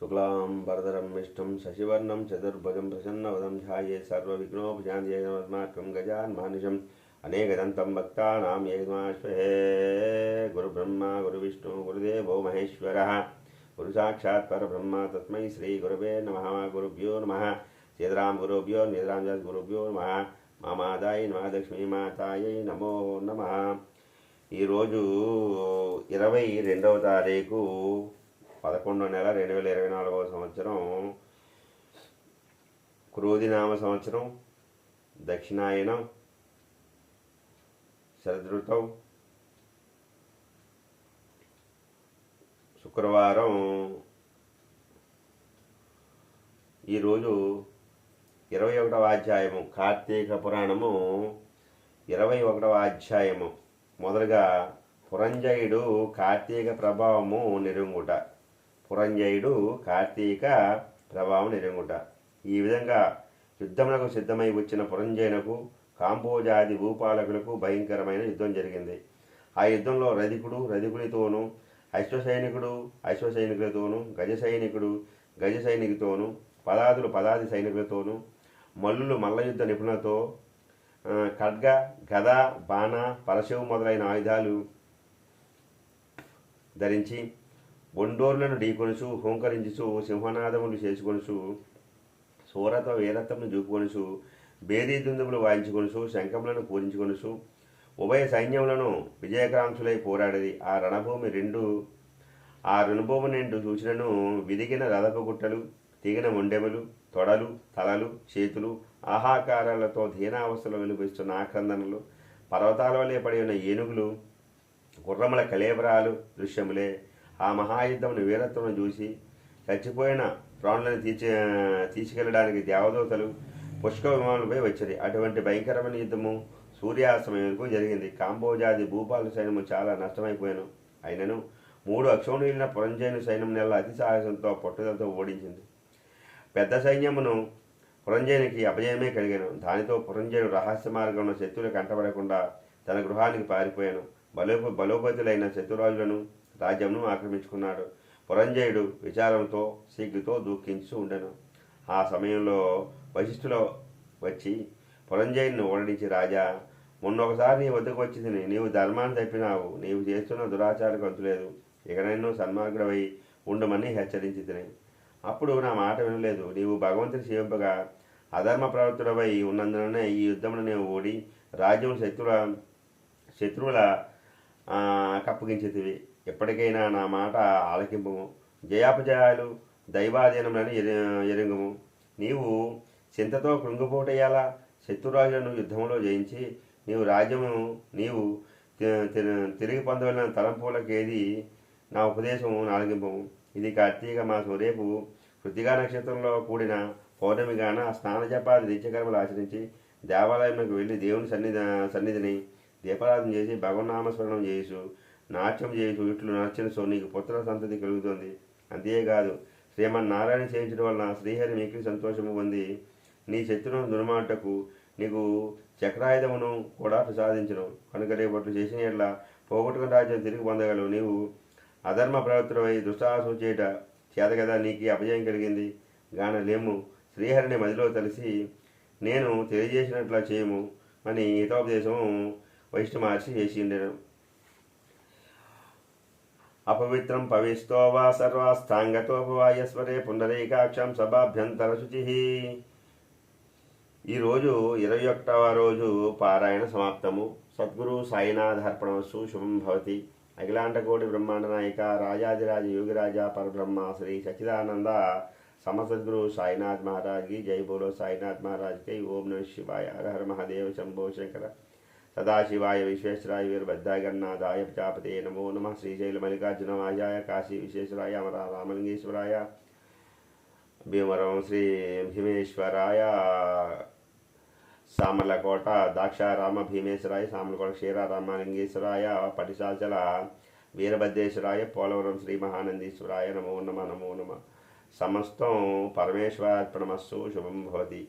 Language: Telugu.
शुक्लां विष्णुं शशिवर्णं चतुर्भुजं प्रसन्नवदं ध्याये सर्वविघ्नोपशान्तये गजान्मानुषम् अनेकदन्तं भक्तानां एकमाश्वहे। गुरुब्रह्मा गुरुविष्णु गुरुदेवो महेश्वरः गुरुसाक्षात् परब्रह्म तस्मै श्रीगुरवे नमः। गुरुभ्यो नमः। सीताराम गुरुभ्यो निराम गुरुभ्यो नमः। मामादाय नमः। लक्ष्मीमातायै नमो नमः। ఈరోజు 22వ తారీఖు 11వ నెల 2024వ సంవత్సరం క్రోధినామ సంవత్సరం దక్షిణాయనం శరదృతం శుక్రవారం. ఈరోజు 21వ అధ్యాయము కార్తీక పురాణము 21వ అధ్యాయము. మొదలుగా పురంజయుడు కార్తీక ప్రభావము నిరుంగుట. పురంజయుడు కార్తీక ప్రభావం నిరుంగుట. ఈ విధంగా యుద్ధములకు సిద్ధమై వచ్చిన పురంజయునకు కాంబోజాది భూపాలకులకు భయంకరమైన యుద్ధం జరిగింది. ఆ యుద్ధంలో రధికునితోనూ, అశ్వసైనికులతోనూ, గజ సైనికుతోనూ, పదాది సైనికులతోనూ, మల్లులు మల్లయుద్ధ నిపుణులతో ఖడ్గ, గద, బాణ, పరశువు మొదలైన ఆయుధాలు ధరించి ఒండోర్లను ఢీకొనుచు, హోంకరించుచు, సింహనాదములు చేసుకొనుచు, సూరత వీరత్వమును చూపుకొనుచు, బేదీ దుందుములు వాయించుకొనుచు, శంఖములను పూరించుకొనుచు ఉభయ సైన్యములను విజయకాంక్షులై పోరాడేది. ఆ రణభూమి నిండు చూసినను విదిగిన రథపు గుట్టలు, తెగిన మొండెములు, తొడలు, తలలు, చేతులు, ఆహాకారాలతో దీనావస్థలో వెలుపిస్తున్న ఆక్రందనలు, పర్వతాల వలె పడి ఉన్న ఏనుగులు, గుర్రముల కళేబరాలు దృశ్యములే. ఆ మహాయుద్ధమును వీరత్వమును చూసి చచ్చిపోయిన ప్రాణులను తీసుకెళ్లడానికి దేవదూతలు పుష్కర విమానులపై వచ్చేది. అటువంటి భయంకరమైన యుద్ధము సూర్యాస్తమయంకు జరిగింది. కాంబోజాది భూపాల సైన్యము చాలా నష్టమైపోయాను. అయినను 3 అక్షౌణీయులైన పురంజయుని సైన్యం నెల అతి సాహసంతో పట్టుదలతో ఓడించింది. పెద్ద సైన్యమును పురంజయునికి అపజయమే కలిగాను. దానితో పురంజయుడు రహస్య మార్గంలో శత్రువులు కంటపడకుండా తన గృహానికి పారిపోయాను. బలోపతులైన శత్రురాజులను రాజ్యమును ఆక్రమించుకున్నాడు. పురంజయుడు విచారంతో సిగ్గుతో దుఃఖించు ఉండెను. ఆ సమయంలో వశిష్ఠులు వచ్చి పురంజయుడిని ఓడించి, రాజా, మొన్నొకసారి నీ వద్దకు వచ్చి నీవు ధర్మాన్ని తప్పినావు. నీవు చేస్తున్న దురాచారకు అంతులేదు. ఇకనైనా సన్మార్గుడవై ఉండమని హెచ్చరించి తిని. అప్పుడు నా మాట వినలేదు. నీవు భగవంతుని సేవింపగా అధర్మ ప్రవృత్తుడవై ఉన్నందుననే ఈ యుద్ధమును నేను ఓడి రాజ్యమును శత్రువుల కప్పగించితివి. ఎప్పటికైనా నా మాట ఆలకింపుము. జయాపజయాలు దైవాధీనములని ఎరుగుము. నీవు చింతతో కృంగిపోటయ్యాలా? శత్రురాజులను యుద్ధంలో జయించి నీవు తిరిగి పొందవలన తలంపులకేది నా ఉపదేశము ఆలకింపము. ఇది కార్తీక మాసం. రేపు కృతికా నక్షత్రంలో కూడిన పౌర్ణమిగాన స్నాన జపాది నిత్యకర్మలు ఆచరించి దేవాలయంలోకి వెళ్ళి దేవుని సన్నిధిని దీపారాధన చేసి భగవన్నామస్మరణం చేసు, నాట్యం చేసు. ఇట్లు నచ్చిన సో నీకు పుత్ర సంతతి కలుగుతుంది. అంతేకాదు శ్రీమన్నారాయణ సేవించడం వలన శ్రీహరి మీకు సంతోషము పొంది నీ శత్రువును దుర్మాటకు నీకు చక్రాయుధమును కూడా ప్రసాదించును. కనుక రేపట్లు చేసిన ఎట్లా పోగొట్టుకున్న రాజ్యం తిరిగి పొందగలవు. నీవు అధర్మ ప్రవృత్తులై దుస్సాహసం చేయట చేత కదా నీకు అపజయం కలిగింది. గాన లేము, శ్రీహరిని మదిలో తలిసి నేను తెలియజేసినట్లా చేయము అని హితోపదేశం వైష్ణవ మహర్షి చేసి ఉండెను. అపవిత్రం పవిస్తో వా సర్వాస్థాంగతోపవాయస్వరే పుండరీకాక్షం సభాభ్యంతర శుచి. ఈరోజు 21వ రోజు పారాయణ సమాప్తము. సద్గురు సాయినాథార్పణమస్తు. శుభం భవతి. అఖిలాండకోటి బ్రహ్మాండ నాయక రాజాదిరాజ యోగిరాజ పరబ్రహ్మ శ్రీ సచ్చిదానంద సమసద్గురు సాయినాథ్ మహారాజ్ की जय। बोलो साईनाथ महाराज के। ओम नमः शिवाय। हर हर महादेव शंभो शंकर। सदाशिवाय विश्वेश्वराय वीरभद्राय गणनाथाय प्रजापते नमो नमः। श्रीशैल मल्लिकार्जुनवायाय काशी विश्वेश्वराय अमरा रामलिंगेश्वराय भीमवरम श्री भीमेश्वराय सामर्लकोट दाक्षाराम भीमेश्वराय सामर्लकोट क्षीरा रामलिंगेश्वराय पटिशाचल वीरभद्रेश्वराय पोलवरम श्री महानंदीश्वराय नमो नमः। नमो नमः। समस्तं परमेश्वरार्पणमस्तु। शुभं भवति।